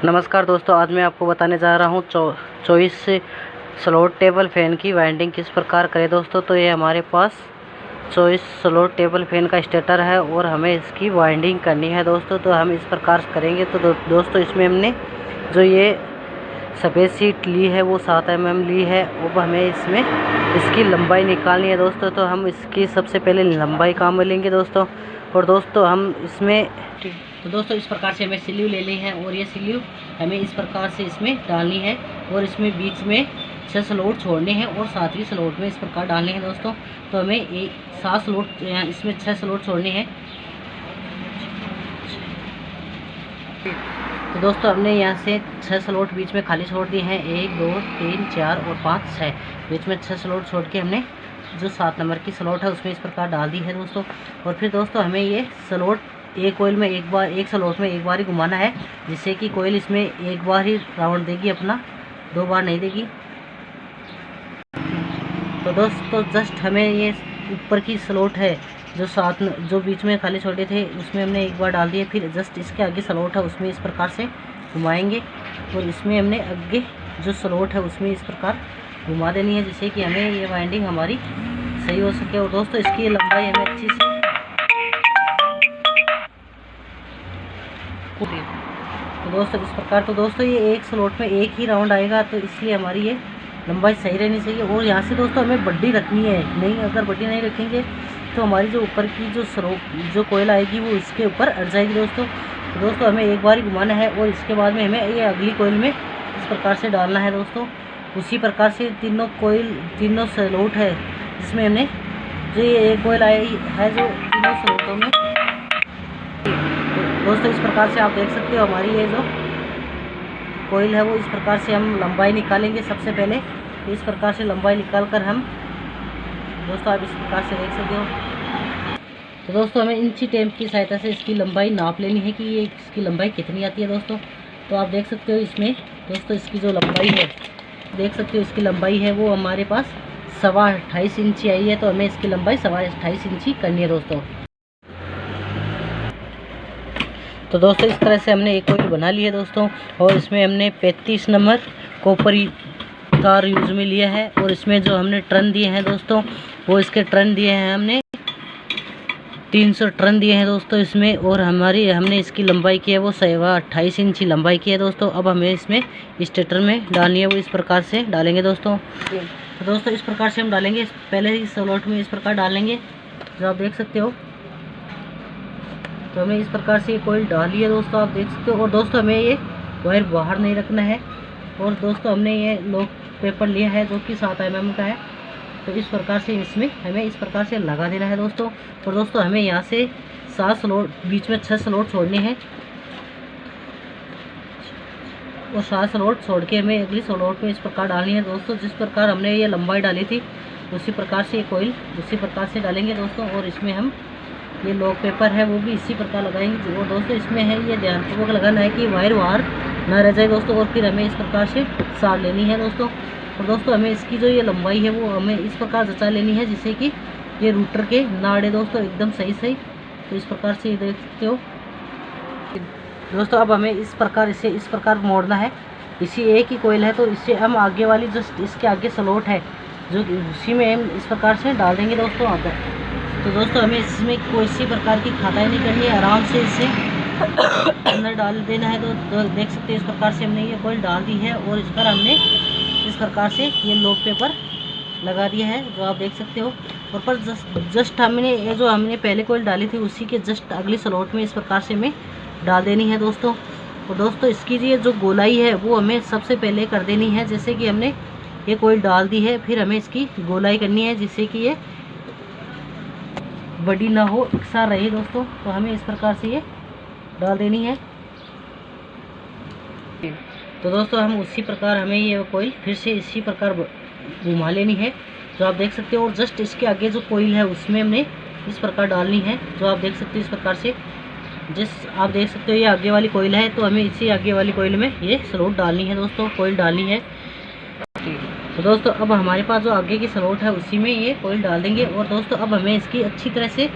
नमस्कार दोस्तों, आज मैं आपको बताने जा रहा हूँ चॉइस स्लॉट टेबल फ़ैन की वाइंडिंग किस प्रकार करें दोस्तों। तो ये हमारे पास चॉइस स्लॉट टेबल फ़ैन का स्टार्टर है और हमें इसकी वाइंडिंग करनी है दोस्तों। तो हम इस प्रकार से करेंगे। तो दोस्तों इसमें हमने जो ये सफ़ेद सीट ली है वो 7 mm ली है। अब हमें इसमें इसकी लंबाई निकालनी है दोस्तों। तो हम इसकी सबसे पहले लंबाई काम में लेंगे दोस्तों। और दोस्तों हम इसमें तो दोस्तों इस प्रकार से हमें स्लीव ले ली है और ये स्लीव हमें इस प्रकार से इसमें डालनी है और इसमें बीच में 6 स्लॉट छोड़ने हैं और 7वीं स्लॉट में इस प्रकार डालने हैं दोस्तों। तो हमें 7 स्लॉट इसमें 6 स्लॉट छोड़ने हैं। तो दोस्तों हमने यहाँ से 6 स्लॉट बीच में खाली छोड़ दिए हैं। 1 2 3 4 और 5 6 बीच में 6 स्लॉट छोड़ के हमने जो 7 नंबर की स्लॉट है उसमें इस प्रकार डाल दी है दोस्तों। और फिर दोस्तों हमें ये स्लॉट एक कोयल में एक स्लॉट में एक बार ही घुमाना है, जिससे कि कोयल इसमें एक बार ही राउंड देगी अपना, 2 बार नहीं देगी। तो दोस्तों जस्ट हमें ये ऊपर की स्लॉट है जो बीच में खाली छोड़े थे उसमें हमने एक बार डाल दिए। फिर जस्ट इसके आगे स्लॉट है उसमें इस प्रकार से घुमाएंगे और इसमें हमने आगे जो स्लॉट है उसमें इस प्रकार घुमा देनी है, जिससे कि हमें ये वाइंडिंग हमारी सही हो सके। और दोस्तों इसकी लंबाई हमें अच्छी से तो दोस्तों इस प्रकार तो दोस्तों ये एक स्लॉट में एक ही राउंड आएगा, तो इसलिए हमारी ये लंबाई सही रहनी चाहिए। और यहाँ से दोस्तों हमें बड्डी रखनी है, नहीं अगर बड्डी नहीं रखेंगे तो हमारी जो ऊपर की जो कोयल आएगी वो इसके ऊपर अट जाएगी दोस्तों। तो दोस्तों हमें एक बार ही घुमाना है और इसके बाद में हमें ये अगली कोयल में इस प्रकार से डालना है दोस्तों। उसी प्रकार से तीनों स्लॉट है जिसमें हमने जो ये एक कोयल आई है जो तीनों स्लॉटों में दोस्तों इस प्रकार से आप देख सकते हो हमारी ये जो कोयल है वो इस प्रकार से हम लंबाई निकालेंगे। सबसे पहले इस प्रकार से लंबाई निकाल कर हम दोस्तों आप इस प्रकार से देख सकते हो। तो दोस्तों हमें इंची टेप की सहायता से इसकी लंबाई नाप लेनी है कि ये इसकी लंबाई कितनी आती है दोस्तों। तो आप देख सकते हो इसमें दोस्तों इसकी जो लंबाई है देख सकते हो इसकी लंबाई है वो हमारे पास 28.25 इंची आई है। तो हमें इसकी लंबाई 28.25 इंची करनी है दोस्तों। तो दोस्तों इस तरह से हमने एक कोयल बना ली है दोस्तों और इसमें हमने 35 नंबर कॉपर तार यूज में लिया है। और इसमें जो हमने टर्न दिए हैं दोस्तों वो इसके टर्न दिए हैं हमने 300 टर्न दिए हैं दोस्तों इसमें। और हमने इसकी लंबाई की है वो 28.25 इंची लंबाई की है दोस्तों। अब हमें इसमें स्टेटर में डालनी है वो इस प्रकार से डालेंगे दोस्तों। तो दोस्तों इस प्रकार से हम डालेंगे, पहले ही स्लॉट में इस प्रकार डालेंगे जो आप देख सकते हो। तो हमें इस प्रकार से ये कोयल डाली है दोस्तों, आप देख सकते हो। और दोस्तों हमें ये वायर बाहर नहीं रखना है। और दोस्तों हमने ये लॉक पेपर लिया है जो कि 7 mm का है। तो इस प्रकार से इसमें हमें इस प्रकार से लगा देना है दोस्तों। और दोस्तों हमें यहाँ से 7 स्लॉट बीच में 6 स्लॉट छोड़ने हैं और 7 स्लॉट छोड़ के हमें अगली स्लॉट में इस प्रकार डालनी है दोस्तों। जिस प्रकार हमने ये लंबाई डाली थी उसी प्रकार से ये कोयल उसी प्रकार से डालेंगे दोस्तों। और इसमें हम ये लॉक पेपर है वो भी इसी प्रकार लगाएंगे। और दोस्तों इसमें है ये ध्यानपूर्वक लगाना है कि वायर बाहर ना रह जाए दोस्तों। और फिर हमें इस प्रकार से साड़ लेनी है दोस्तों। और दोस्तों हमें इसकी जो ये लंबाई है वो हमें इस प्रकार जचा लेनी है जिससे कि ये रूटर के ना अड़े दोस्तों एकदम सही। तो इस प्रकार से ये देख सकते हो दोस्तों। अब हमें इस प्रकार मोड़ना है। इसी एक ही कोयल है तो इससे हम आगे वाली जो इसके आगे स्लॉट है जो उसी में हम इस प्रकार से डाल देंगे दोस्तों आगे। तो दोस्तों हमें इसमें कोई सी प्रकार की खटाई नहीं करनी है, आराम से इसे अंदर डाल देना है। तो देख सकते हैं इस प्रकार से हमने ये कोयल डाल दी है और इस पर हमने इस प्रकार से ये लॉक पेपर लगा दिया है जो आप देख सकते हो। और पर जस्ट हमने ये जो हमने पहले कोयल डाली थी उसी के जस्ट अगली स्लॉट में इस प्रकार से हमें डाल देनी है दोस्तों। और दोस्तों इसकी ये जो गोलाई है वो हमें सबसे पहले कर देनी है। जैसे कि हमने ये कोयल डाल दी है फिर हमें इसकी गोलाई करनी है जिससे कि ये बड़ी ना हो, इकसार रहे दोस्तों। तो हमें इस प्रकार से ये डाल देनी है। तो दोस्तों हम उसी प्रकार हमें ये कोयल फिर से इसी प्रकार घुमा लेनी है जो आप देख सकते हो। और जस्ट इसके आगे जो कोयल है उसमें हमने इस प्रकार डालनी है जो आप देख सकते हो इस प्रकार से। आप देख सकते हो ये आगे वाली कोयल है तो हमें इसी आगे वाली कोयल में ये स्लॉट डालनी है दोस्तों, कोयल डालनी है। तो दोस्तों अब हमारे पास जो आगे की स्लॉट है उसी में ये कोयल डाल देंगे। और दोस्तों अब हमें इसकी अच्छी तरह से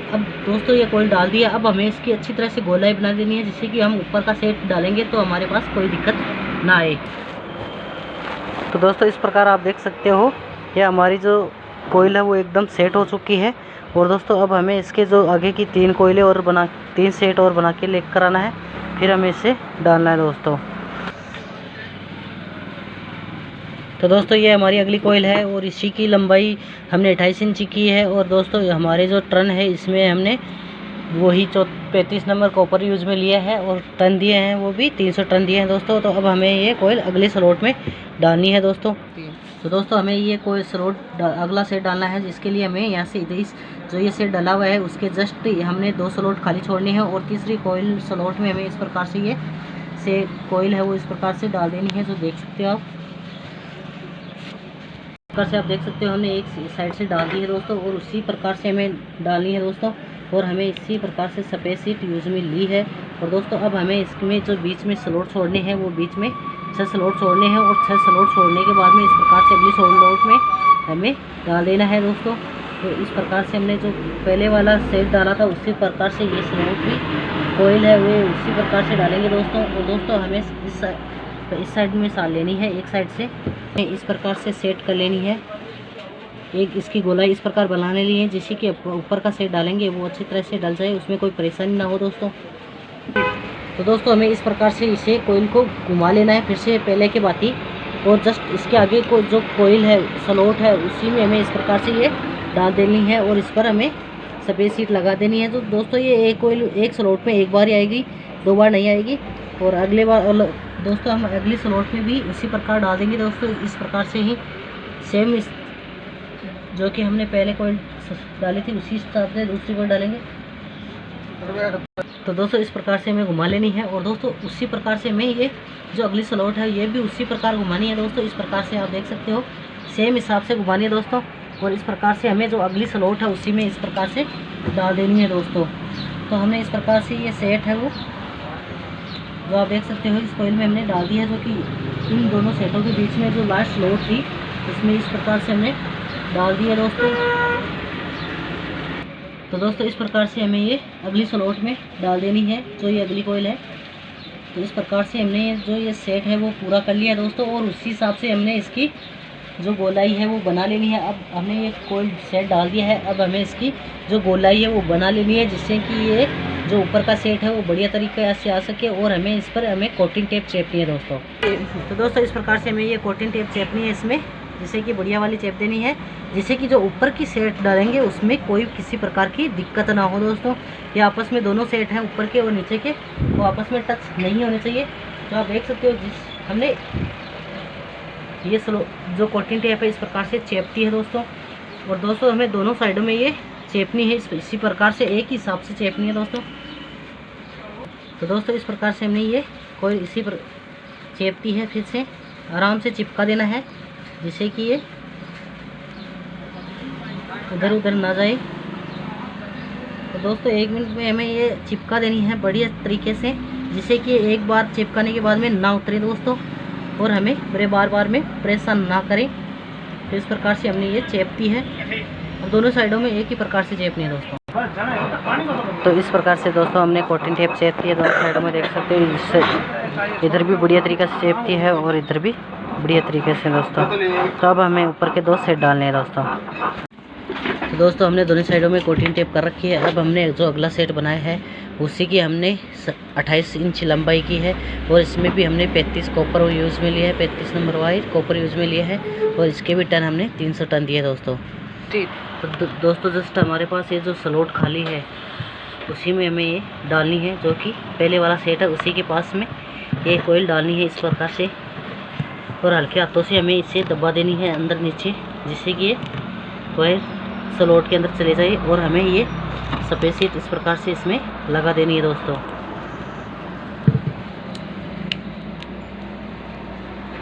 अब दोस्तों ये कोयल डाल दिया। अब हमें इसकी अच्छी तरह से गोलाई बना देनी है, जिससे कि हम ऊपर का सेट डालेंगे तो हमारे पास कोई दिक्कत ना आए। तो दोस्तों इस प्रकार आप देख सकते हो ये हमारी जो कोयल है वो एकदम सेट हो चुकी है। और दोस्तों अब हमें इसके जो आगे की 3 कोयले और 3 सेट और बना के लेकर आना है, फिर हमें इसे डालना है दोस्तों। तो दोस्तों ये हमारी अगली कोयल है और इसी की लंबाई हमने 28 इंच की है। और दोस्तों हमारे जो टर्न है इसमें हमने वही 35 नंबर कॉपर यूज में लिया है और टर्न दिए हैं वो भी 300 टर्न दिए हैं दोस्तों। तो अब हमें ये कोयल अगले स्लॉट में डालनी है दोस्तों। तो दोस्तों हमें ये कोयल स्लॉट अगला सेट डालना है, जिसके लिए हमें यहाँ से इस जो ये सेट डाला हुआ है उसके जस्ट हमने 2 स्लॉट खाली छोड़नी है और तीसरी कोयल स्लॉट में हमें इस प्रकार से ये कोयल है वो इस प्रकार से डाल देनी है। जो देख सकते हो आप से आप देख सकते हो हमने एक साइड से डाल दी है दोस्तों, और उसी प्रकार से हमें डालनी है दोस्तों। और हमें इसी प्रकार से सफ़ेद सीट यूज में ली है। और दोस्तों अब हमें इसमें जो बीच में स्लॉट छोड़ने हैं वो बीच में 6 स्लॉट छोड़ने हैं और 6 स्लॉट छोड़ने के बाद में इस प्रकार से अगली स्लॉट में हमें डाल देना है दोस्तों। तो इस प्रकार से हमने जो पहले वाला सेट डाला था उसी प्रकार से ये स्लॉट भी कोयल है वो उसी प्रकार से डालेंगे दोस्तों। और दोस्तों हमें इस साइड में साल लेनी है, एक साइड से इस प्रकार से सेट कर लेनी है। एक इसकी गोलाई इस प्रकार बना लेनी है, जिससे कि ऊपर का सेट डालेंगे वो अच्छी तरह से डल जाए, उसमें कोई परेशानी ना हो दोस्तों। तो दोस्तों हमें इस प्रकार से इसे कोयल को घुमा लेना है फिर से पहले के बाती। और जस्ट इसके आगे को जो कोयल है स्लॉट है उसी में हमें इस प्रकार से ये डाल देनी है और इस पर हमें सफ़ेद सीट लगा देनी है। तो दोस्तों ये एक कोयल एक स्लॉट में एक बार ही आएगी, 2 बार नहीं आएगी। और अगले बार दोस्तों हम अगली स्लॉट में भी उसी प्रकार डाल देंगे दोस्तों। इस प्रकार से ही सेम जो कि हमने पहले कोयल डाली थी उसी हिसाब से दूसरी कोयल डालेंगे। तो दोस्तों इस प्रकार से हमें घुमा लेनी है। और दोस्तों उसी प्रकार से हमें ये जो अगली स्लॉट है ये भी उसी प्रकार घुमानी है दोस्तों। इस प्रकार से आप देख सकते हो सेम हिसाब से घुमानी है दोस्तों। और इस प्रकार से हमें जो अगली स्लॉट है उसी में इस प्रकार से डाल देनी है दोस्तों। तो हमने इस प्रकार से ये सेट है वो जो आप देख सकते हो इस कोयल में हमने डाल दिया, जो कि इन दोनों सेटों के बीच में जो लास्ट स्लॉट थी उसमें इस प्रकार से हमने डाल दिया दोस्तों। तो दोस्तों इस प्रकार से हमें ये अगली स्लॉट में डाल देनी है जो ये अगली कोयल है। तो इस प्रकार से हमने जो ये सेट है वो पूरा कर लिया दोस्तों। और उसी हिसाब से हमने इसकी जो गोलाई है वो बना लेनी है। अब हमने ये कोयल सेट डाल दिया है, अब हमें इसकी जो गोलाई है वो बना लेनी है, जिससे कि ये जो ऊपर का सेट है वो बढ़िया तरीके से आ सके। और हमें इस पर हमें कोटिंग टेप चेपनी है दोस्तों। तो दोस्तों इस प्रकार से हमें ये कोटिंग टेप चेपनी है इसमें, जिससे कि बढ़िया वाली चेप देनी है, जिससे कि जो ऊपर की सेट डालेंगे उसमें कोई किसी प्रकार की दिक्कत ना हो दोस्तों। ये आपस में दोनों सेट हैं ऊपर के और नीचे के, वो आपस में टच नहीं होने चाहिए। तो आप देख सकते हो हमने ये जो कोटिंग टेप है इस प्रकार से चेपती है दोस्तों। और दोस्तों हमें दोनों साइडों में ये चेपनी है, इसी प्रकार से एक ही हिसाब से चेपनी है दोस्तों। तो दोस्तों इस प्रकार से हमने ये कोई इसी पर चेपती है, फिर से आराम से चिपका देना है, जिससे कि ये उधर उधर ना जाए। तो दोस्तों 1 मिनट में हमें ये चिपका देनी है बढ़िया तरीके से, जिससे कि एक बार चिपकाने के बाद में ना उतरे दोस्तों और हमें बड़े बार बार में परेशान ना करें। तो इस प्रकार से हमने ये चेपती है और दोनों साइडों में एक ही प्रकार से चेपनी है दोस्तों। तो इस प्रकार से दोस्तों हमने कोटिंग टेप चेपती है दोनों साइडों में, देख सकते हो इससे इधर भी बढ़िया तरीके से चेपती है और इधर भी बढ़िया तरीके से दोस्तों। तो अब हमें ऊपर के 2 सेट डालने हैं दोस्तों। तो दोस्तों हमने दोनों साइडों में कोटिंग टेप कर रखी है। अब हमने जो अगला सेट बनाया है उसी की हमने 28 इंच लंबाई की है और इसमें भी हमने 35 कॉपर यूज़ में लिया है, 35 नंबर वाइट कॉपर यूज़ में लिया है और इसके भी टन हमने 300 टन दिए दोस्तों। तो दोस्तों जस्ट हमारे पास ये जो स्लॉट खाली है उसी में हमें ये डालनी है, जो कि पहले वाला सेट है उसी के पास में ये कोयल डालनी है इस प्रकार से। और हल्के हाथों से हमें इसे दबा देनी है अंदर नीचे, जिससे कि ये कोयल स्लॉट के अंदर चले जाए और हमें ये सफ़ेद सीट इस प्रकार से इसमें लगा देनी है दोस्तों।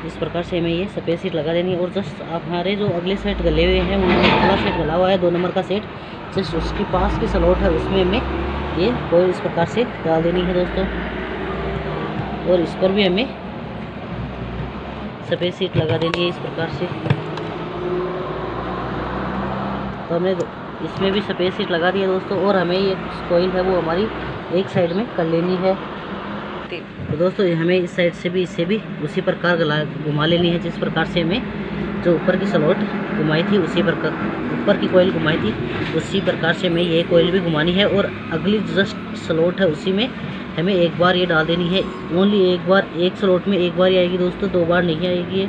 इस प्रकार से हमें ये सफ़ेद सीट लगा देनी है। और जस्ट हमारे जो अगले सेट गले हुए हैं उनमें अगला सेट गला हुआ है 2 नंबर का सेट, जस्ट उसके पास की स्लॉट है उसमें हमें ये कोयल इस प्रकार से डाल देनी है दोस्तों। और इस पर भी हमें सफ़ेद सीट लगा देनी है इस प्रकार से। तो हमने इसमें भी सफ़ेद सीट लगा दी है दोस्तों, और हमें ये कोयल है वो हमारी एक साइड में कर लेनी है। तो दोस्तों हमें इस साइड से भी इससे भी उसी प्रकार घुमा लेनी है, जिस प्रकार से हमें जो ऊपर की स्लॉट घुमाई थी उसी प्रकार ऊपर की कोयल घुमाई थी उसी प्रकार से हमें ये कोयल भी घुमानी है। और अगली जस्ट स्लॉट है उसी में हमें एक बार ये डाल देनी है, ओनली एक बार, एक स्लॉट में एक बार ही आएगी दोस्तों, 2 बार नहीं आएगी ये।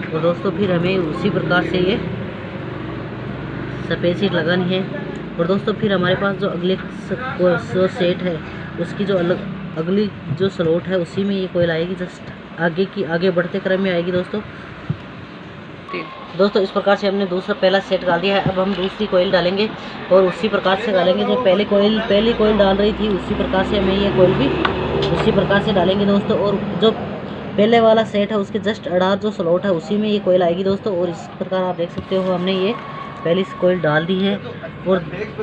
तो दोस्तों फिर हमें उसी प्रकार से ये सफ़ेद सीट लगानी है। और दोस्तों फिर हमारे पास जो अगले जो सेट है उसकी जो अगली जो स्लॉट है उसी में ये कोयल आएगी, जस्ट आगे बढ़ते क्रम में आएगी दोस्तों। इस प्रकार से हमने पहला सेट डाल दिया है। अब हम दूसरी कोयल डालेंगे और उसी प्रकार से डालेंगे, जो पहली कोयल डाल रही थी उसी प्रकार से हमें ये कोयल भी उसी प्रकार से डालेंगे दोस्तों। और जो पहले वाला सेट है उसके जस्ट अड़ार जो स्लॉट है उसी में ये कोयल आएगी दोस्तों। और इस प्रकार आप देख सकते हो हमने ये पहली कोयल डाल दी है। और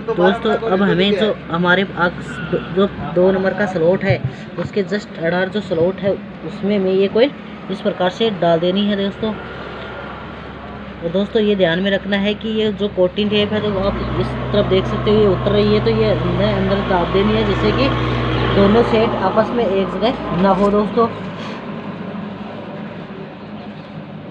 दोस्तों अब हमें जो हमारे जो 2 नंबर का स्लॉट है उसके जस्ट अड़ार जो स्लॉट है उसमें मैं ये कोयल इस प्रकार से डाल देनी है दोस्तों। और दोस्तों ये ध्यान में रखना है कि ये जो कोटिंग टेप है तो आप इस तरफ देख सकते हो ये उतर रही है, तो ये अंदर दाब देनी है जिससे कि दोनों सेट आपस में एक जगह ना हो दोस्तों।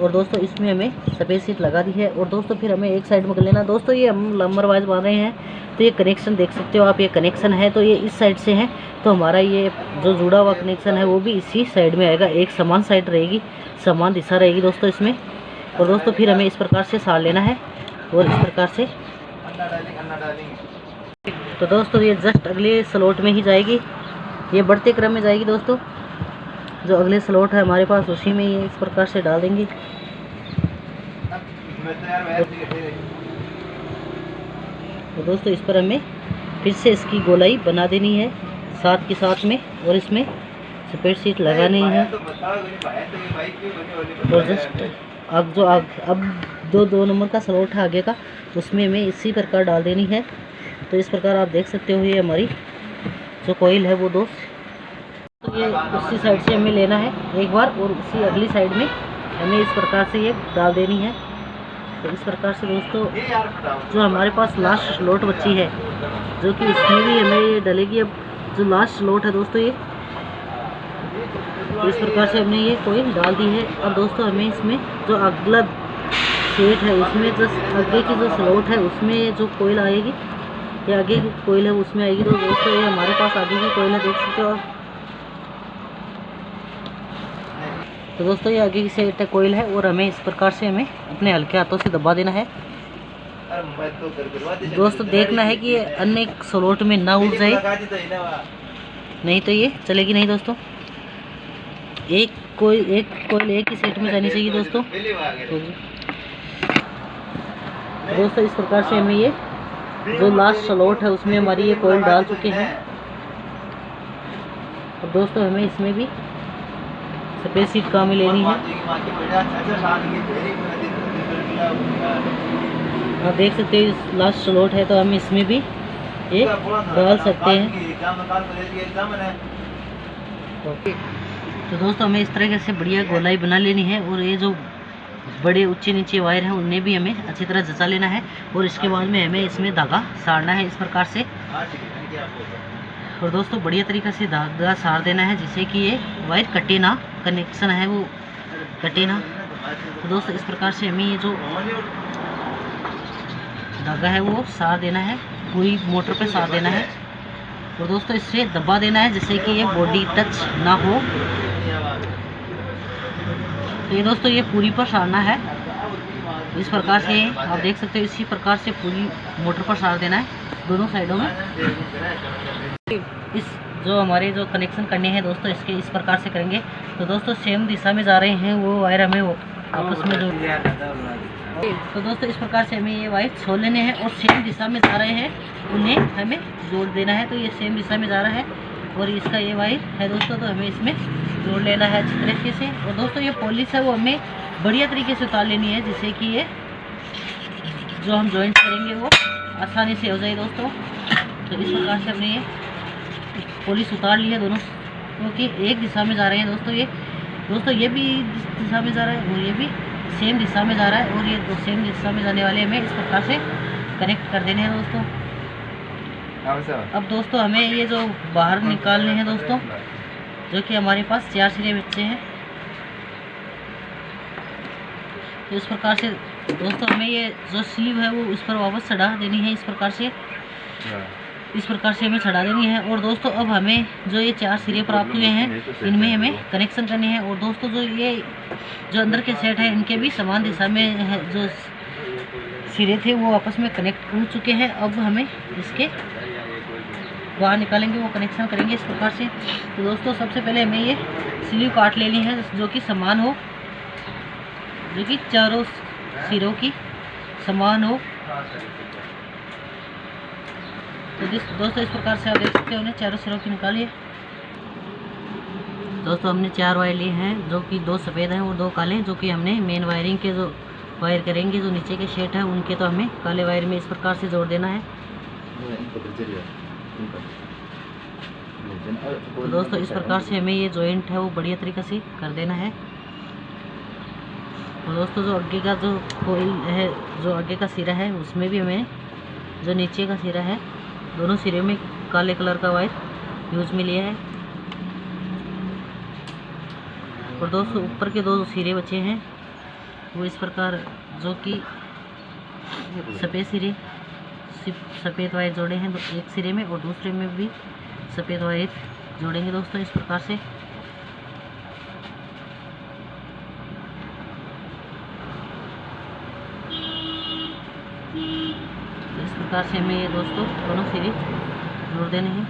और दोस्तों इसमें हमें सफ़ेद सीट लगा दी है। और दोस्तों फिर हमें एक साइड में कर लेना दोस्तों। ये हम नंबर वाइज बांध रहे हैं, तो ये कनेक्शन देख सकते हो आप, ये कनेक्शन है तो ये इस साइड से है, तो हमारा ये जो जुड़ा हुआ कनेक्शन है वो भी इसी साइड में आएगा, एक समान साइड रहेगी, समान दिशा रहेगी दोस्तों इसमें। और दोस्तों फिर हमें इस प्रकार से साड़ लेना है और इस प्रकार से। तो दोस्तों ये जस्ट अगले स्लॉट में ही जाएगी, ये बढ़ते क्रम में जाएगी दोस्तों। जो अगले स्लॉट है हमारे पास उसी में ये इस प्रकार से डाल देंगे। तो दोस्तों इस पर हमें फिर से इसकी गोलाई बना देनी है साथ के साथ में, और इसमें सफ़ेद सीट लगानी है। और जस्ट अब जो 2 नंबर का स्लॉट है आगे का उसमें हमें इसी प्रकार डाल देनी है। तो इस प्रकार आप देख सकते हो ये हमारी जो कोयल है वो दोस्त, तो ये उसी साइड से हमें लेना है एक बार, और उसी अगली साइड में हमें इस प्रकार से ये डाल देनी है। तो इस प्रकार से दोस्तों जो हमारे पास लास्ट स्लॉट बची है, जो कि इसमें भी हमें ये डलेगी। अब जो लास्ट स्लॉट है दोस्तों ये, तो इस प्रकार से हमने ये कोयल डाल दी है। अब दोस्तों हमें इसमें जो अगला सेट है उसमें जो आगे की जो स्लॉट है उसमें जो कोयल आएगी, ये आगे की कोयल है उसमें आएगी। तो दोस्तों ये हमारे पास आगे की कोयल है, देख सकते हो आप। तो दोस्तों ये आगे की सेट है कोयल है, और हमें इस प्रकार से हमें अपने हल्के हाथों से दबा देना है दोस्तों। देखना है कि ये अन्य स्लॉट में ना उड़ जाए, नहीं तो ये चलेगी नहीं दोस्तों। एक कोयल एक ही सेट में जानी चाहिए दोस्तों। दोस्तों इस प्रकार से हमें ये जो लास्ट स्लॉट है उसमें हमारी ये कोयल डाल चुके हैं। और दोस्तों हमें इसमें भी सफ़ेद सीट काम में लेनी है। आप देख सकते हैं लास्ट स्लॉट है, तो हम इसमें भी ये डाल सकते हैं। तो दोस्तों हमें इस तरीके से बढ़िया गोलाई बना लेनी है, और ये जो बड़े ऊंचे नीचे वायर हैं उन्हें भी हमें अच्छी तरह जचा लेना है। और इसके बाद में हमें इसमें धागा साड़ना है इस प्रकार से। और दोस्तों बढ़िया तरीक़े से धागा साड़ देना है जिससे कि ये वायर कटे ना, कनेक्शन है वो कटे ना। तो दोस्तों इस प्रकार से हमें ये जो धागा है वो साड़ देना है, पूरी मोटर पे साड़ देना है। और दोस्तों इससे दबा देना है जिससे कि ये बॉडी टच ना हो। तो ये दोस्तों ये पूरी पर साड़ना है इस प्रकार से, आप देख सकते हो इसी प्रकार से पूरी मोटर पर साड़ देना है दोनों साइडों में। इस जो हमारे जो कनेक्शन करने हैं दोस्तों इसके इस प्रकार से करेंगे। तो दोस्तों सेम दिशा में जा रहे हैं वो वायर हमें आपस में जो, तो दोस्तों इस प्रकार से हमें ये वायर छोड़ लेने हैं, और सेम दिशा में जा रहे हैं उन्हें हमें जोड़ देना है। तो ये सेम दिशा में जा रहा है और इसका ये वायर है दोस्तों, तो हमें इसमें जोड़ लेना है अच्छी तरीके से। और दोस्तों ये पॉलिश है वो हमें बढ़िया तरीके से उतार लेनी है जिससे कि ये जो हम जॉइंट करेंगे वो आसानी से हो जाए दोस्तों। तो इस प्रकार से हमने ये पॉलिश उतार ली है दोनों, क्योंकि एक दिशा में जा रहे हैं दोस्तों ये भी दिशा में जा रहा है और ये भी सेम दिशा में जा रहा है, और ये दो सेम दिशा में जाने वाले हमें इस प्रकार से कनेक्ट कर देने हैं दोस्तों। अब दोस्तों हमें ये जो बाहर निकालने हैं दोस्तों, जो कि हमारे पास 4 सिरे बच्चे हैं। तो इस प्रकार से दोस्तों हमें ये जो स्लीव है वो इस पर वापस चढ़ा देनी है। इस प्रकार से हमें चढ़ा देनी है। और दोस्तों अब हमें जो ये 4 सिरे प्राप्त हुए हैं इनमें हमें कनेक्शन करने हैं। और दोस्तों जो ये जो अंदर के सेट है इनके भी समान दिशा में है, जो सिरे थे वो आपस में कनेक्ट हो चुके हैं। अब हमें इसके बाहर निकालेंगे, वो कनेक्शन करेंगे इस प्रकार से। तो दोस्तों सबसे पहले हमें ये स्लीव काट लेनी है जो कि समान हो, जो कि चारों सिरों की समान हो। तो दोस्तों इस प्रकार से आप देख सकते हो, उन्हें चारों सिरों की निकालिए। दोस्तों हमने 4 वायर लिए हैं, जो कि 2 सफ़ेद हैं और 2 काले हैं, जो कि हमने मेन वायरिंग के जो वायर करेंगे, जो नीचे के शेड है उनके, तो हमें काले वायर में इस प्रकार से जोड़ देना है। तो दोस्तों इस प्रकार से हमें ये जॉइंट है वो बढ़िया तरीक़े से कर देना है। और दोस्तों जो आगे का जो कोयल है, जो आगे का सिरा है उसमें भी हमें जो नीचे का सिरा है, दोनों सिरे में काले कलर का वायर यूज में लिया है। और दोस्तों ऊपर के 2 सिरे बचे हैं वो इस प्रकार, जो कि सफ़ेद वायर जोड़े हैं एक सिरे में और दूसरे में भी सफ़ेद वायर जोड़ेंगे दोस्तों इस प्रकार से। इस प्रकार से हमें ये दोस्तों दोनों सिरे जोड़ देने हैं।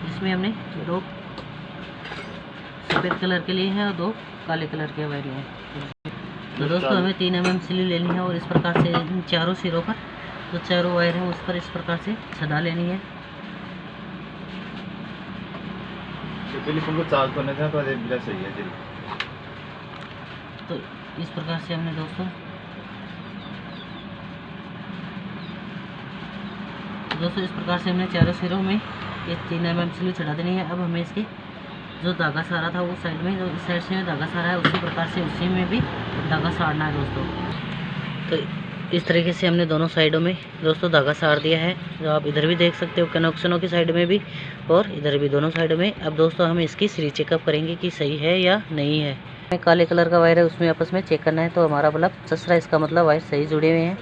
इसमें हमने 2 सफ़ेद कलर के लिए हैं और 2 काले कलर के वायर लिए हैं। तो दोस्तों हमें 3 mm स्लीव लेनी है और इस प्रकार से इन चारों सिरों पर जो चारों वायर हैं उस पर इस प्रकार से सदा लेनी है। तो इस प्रकार से हमने दोस्तों इस प्रकार से हमने चारों सिरों में ये 3 mm स्लीव चढ़ा देनी है। अब हमें इसके जो धागा सारा था वो साइड में, जो इस साइड से धागा सारा है उसी प्रकार से उसी में भी धागा साड़ना है दोस्तों। तो इस तरीके से हमने दोनों साइडों में दोस्तों धागा साड़ दिया है, जो आप इधर भी देख सकते हो कनेक्शनों की साइड में भी और इधर भी, दोनों साइडों में। अब दोस्तों हम इसकी सीरी चेकअप करेंगे कि सही है या नहीं है। काले कलर का वायर है उसमें आपस में चेक करना है, तो हमारा बल्ब चस रहा है, इसका मतलब वायर सही जुड़े हुए हैं।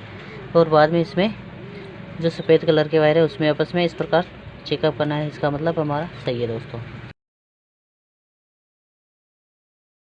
और बाद में इसमें जो सफ़ेद कलर के वायर है उसमें आपस में इस प्रकार चेकअप करना है, इसका मतलब हमारा सही है दोस्तों।